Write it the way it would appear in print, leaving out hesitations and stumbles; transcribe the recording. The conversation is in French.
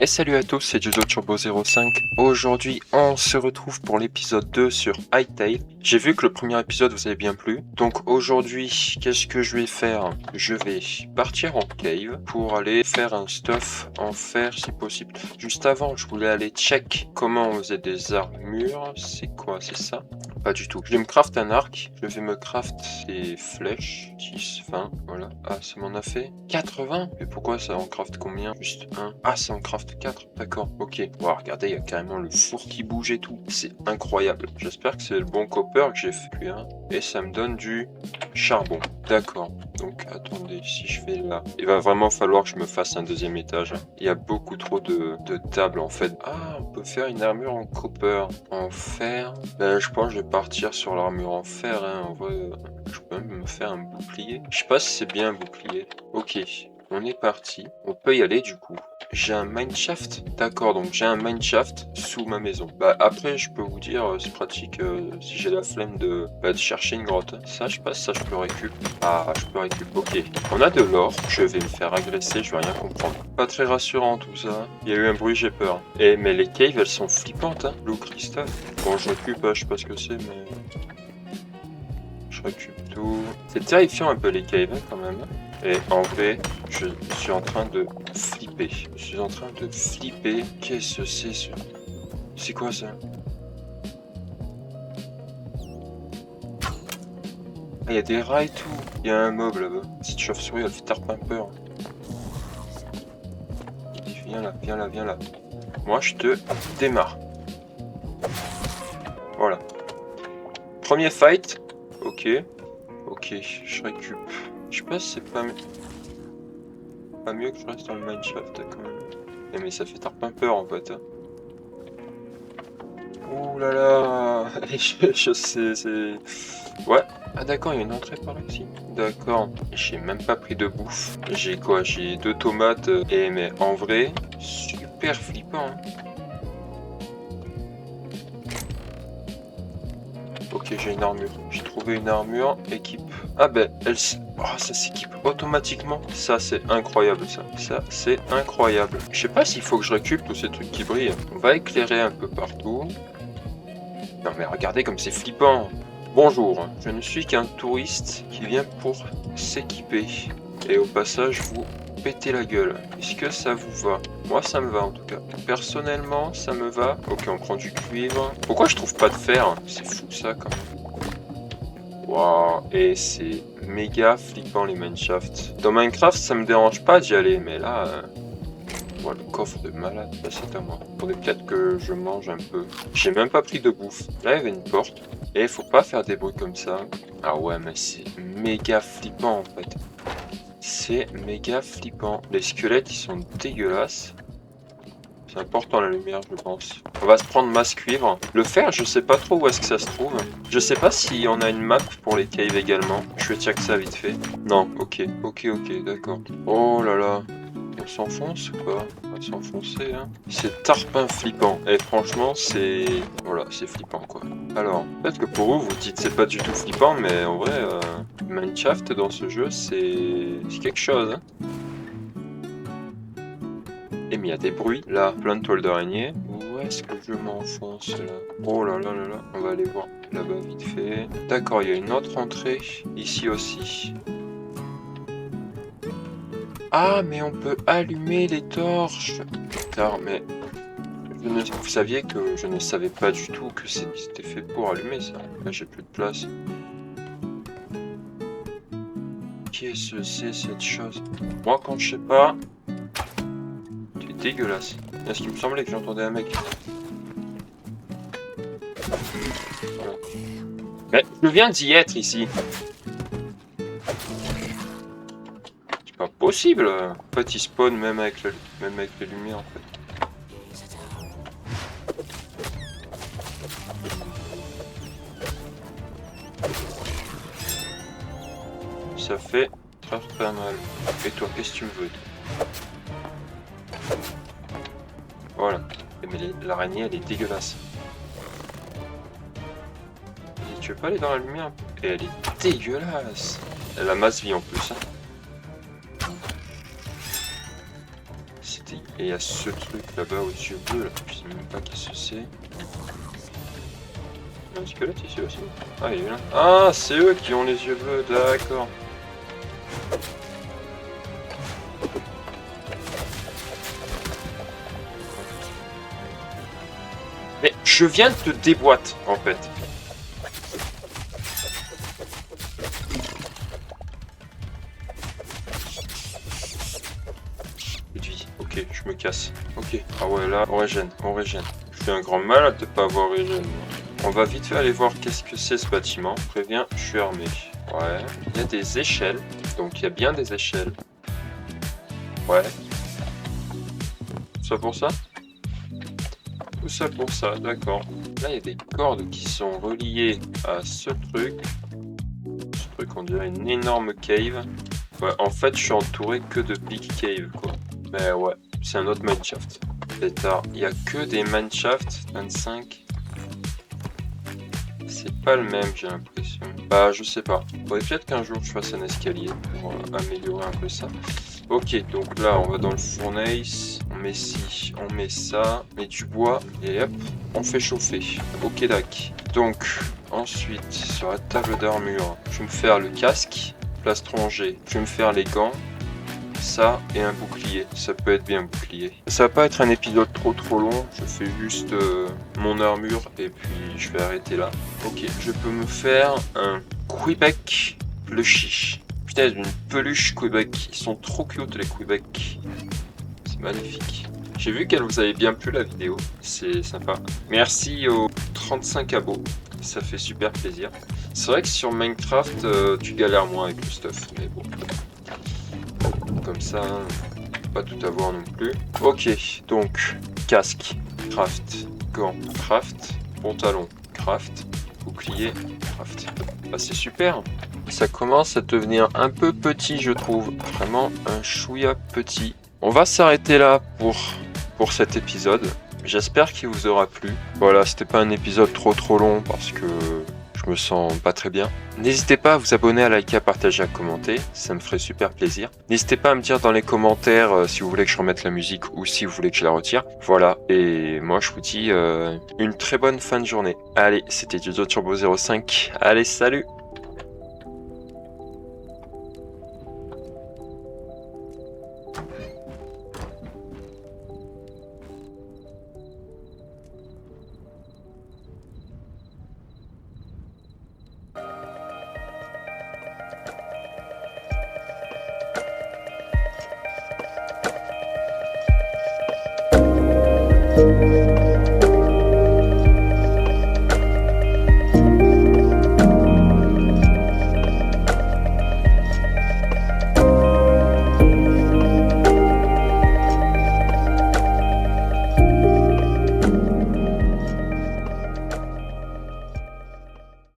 Et salut à tous, c'est Jojo Turbo 05. Aujourd'hui, on se retrouve pour l'épisode 2 sur Hytale. J'ai vu que le premier épisode vous avait bien plu. Donc aujourd'hui, qu'est-ce que je vais faire? Je vais partir en cave pour aller faire un stuff en fer si possible. Juste avant, je voulais aller check comment on faisait des armures. C'est quoi? C'est ça? Pas du tout. Je vais me craft un arc. Je vais me craft des flèches. 10, 20, voilà. Ah, ça m'en a fait 80. Mais pourquoi ça en craft combien? Juste un. Ah, ça en craft 4. D'accord, ok. Wow, regardez, il y a carrément le four qui bouge et tout. C'est incroyable. J'espère que c'est le bon copper que j'ai fait. Hein. Et ça me donne du charbon. D'accord. Donc, attendez, si je fais là, il va vraiment falloir que je me fasse un deuxième étage. Il y a beaucoup trop de tables en fait. Ah, on peut faire une armure en copper. En fer. Ben, je pense que je vais partir sur l'armure en fer. Hein. En vrai, je peux même me faire un bouclier. Je sais pas si c'est bien un bouclier. Ok. On est parti. On peut y aller du coup. J'ai un mineshaft. D'accord, donc j'ai un mineshaft sous ma maison. Bah après, je peux vous dire, c'est pratique si j'ai la flemme de chercher une grotte. Ça, je passe, ça, je peux récup. Ah, je peux récup. Ok. On a de l'or. Je vais me faire agresser, je vais rien comprendre. Pas très rassurant tout ça. Il y a eu un bruit, j'ai peur. Eh, mais les caves, elles sont flippantes, hein. Blue Crystal. Bon, je récup, je sais pas ce que c'est, mais... Je récup tout. C'est terrifiant un peu les caves, hein, quand même. Et en vrai, je suis en train de flipper. Je suis en train de flipper. Qu'est-ce que c'est ce... C'est quoi ça? Ah, il y a des rats et tout. Il y a un mob là-bas. Cette chauve-souris, elle fait tarpin peur. Viens là, viens là, viens là. Moi, je te démarre. Voilà. Premier fight. Ok. Ok, je récup. Je sais pas si c'est pas mieux que je reste dans le mineshaft quand même. Eh, mais ça fait tarpin peur en fait. Ouh là là. Je sais, c'est... Ouais. Ah d'accord, il y a une entrée par ici. D'accord. J'ai même pas pris de bouffe. J'ai quoi? J'ai 2 tomates. Et mais en vrai, super flippant. Hein. Ok, j'ai une armure. J'ai trouvé une armure. Équipe. Ah ben, oh, ça s'équipe automatiquement. Ça, c'est incroyable, ça. Ça, c'est incroyable. Je sais pas s'il faut que je récupère tous ces trucs qui brillent. On va éclairer un peu partout. Non mais regardez comme c'est flippant. Bonjour, je ne suis qu'un touriste qui vient pour s'équiper. Et au passage, vous pétez la gueule. Est-ce que ça vous va? Moi, ça me va en tout cas. Personnellement, ça me va. Ok, on prend du cuivre. Pourquoi je trouve pas de fer? C'est fou ça quand même. Waouh, et c'est méga flippant les mineshafts. Dans Minecraft, ça me dérange pas d'y aller, mais là... Voilà, le coffre de malade, là c'est à moi. Faudrait peut-être que je mange un peu. J'ai même pas pris de bouffe. Là, il y avait une porte. Et faut pas faire des bruits comme ça. Ah ouais, mais c'est méga flippant en fait. C'est méga flippant. Les squelettes, ils sont dégueulasses. C'est important la lumière, je pense. On va se prendre masse cuivre. Le fer, je sais pas trop où est-ce que ça se trouve. Je sais pas si on a une map pour les caves également. Je vais check ça vite fait. Non, ok, d'accord. Oh là là. On s'enfonce ou quoi? On va s'enfoncer, hein. C'est tarpin flippant. Et franchement, c'est... Voilà, c'est flippant, quoi. Alors, peut-être que pour vous, vous dites c'est pas du tout flippant, mais en vrai, Mineshaft dans ce jeu, c'est quelque chose, hein. Et mais il y a des bruits. Là, plein de toiles d'araignée. Où est-ce que je m'enfonce, là? Oh là là là là. On va aller voir là-bas vite fait. D'accord, il y a une autre entrée. Ici aussi. Ah, mais on peut allumer les torches. Putain, mais... Vous saviez que je ne savais pas du tout que c'était fait pour allumer ça. Là, j'ai plus de place. Qu'est-ce que c'est cette chose? Moi, quand je sais pas... C'est dégueulasse. Est-ce qu'il me semblait que j'entendais un mec? Voilà. Mais je viens d'y être ici. C'est pas possible. En fait, il spawn même avec les lumières en fait. Ça fait très pas mal. Et toi, qu'est-ce que tu me veux? Voilà. Mais l'araignée, elle est dégueulasse. Et tu veux pas aller dans la lumière? Et elle est dégueulasse. Elle a masse vie en plus. Hein. Et il y a ce truc là-bas aux yeux bleus, là. Je sais même pas qu'est-ce que c'est. Il y a un squelette ici aussi. Ah, il est là. Ah, c'est eux qui ont les yeux bleus, d'accord. Mais je viens de te déboîter, en fait. Ok, je me casse. Ok. Ah ouais, là, on régène, on régène. Je fais un grand malade de pas avoir régène. On va vite fait aller voir qu'est-ce que c'est ce bâtiment. Préviens, je suis armé. Ouais. Il y a des échelles. Donc il y a bien des échelles. Ouais. Tout ça pour ça? Tout ça pour ça, d'accord. Là, il y a des cordes qui sont reliées à ce truc. Ce truc, on dirait une énorme cave. Ouais, en fait, je suis entouré que de big cave, quoi. Mais ouais, c'est un autre mineshaft. Pétard, il n'y a que des mineshafts 25. C'est pas le même, j'ai l'impression. Bah, je sais pas. Faudrait peut-être qu'un jour je fasse un escalier pour améliorer un peu ça. Ok, donc là, on va dans le fournace. On met ci, on met ça. On met du bois et hop, on fait chauffer. Ok, dac. Donc, ensuite, sur la table d'armure, je vais me faire le casque, plastron G. Je vais me faire les gants. Ça et un bouclier, ça peut être bien un bouclier. Ça va pas être un épisode trop long, je fais juste mon armure et puis je vais arrêter là. Ok, je peux me faire un Quebec plushie. Putain, une peluche Quebec, ils sont trop cute les Quebec. C'est magnifique. J'ai vu qu'elle vous avait bien plu la vidéo, c'est sympa. Merci aux 35 abos, ça fait super plaisir. C'est vrai que sur Minecraft, tu galères moins avec le stuff, mais bon. Comme ça, pas tout avoir non plus. Ok, donc casque, craft, gants, craft, pantalon, craft, bouclier, craft. Bah, c'est super. Ça commence à devenir un peu petit, je trouve. Vraiment un chouïa petit. On va s'arrêter là pour cet épisode. J'espère qu'il vous aura plu. Voilà, c'était pas un épisode trop long parce que je me sens pas très bien. N'hésitez pas à vous abonner, à liker, à partager, à commenter, ça me ferait super plaisir. N'hésitez pas à me dire dans les commentaires si vous voulez que je remette la musique ou si vous voulez que je la retire. Voilà, et moi je vous dis une très bonne fin de journée. Allez, c'était Jojo Turbo 05. Allez, salut!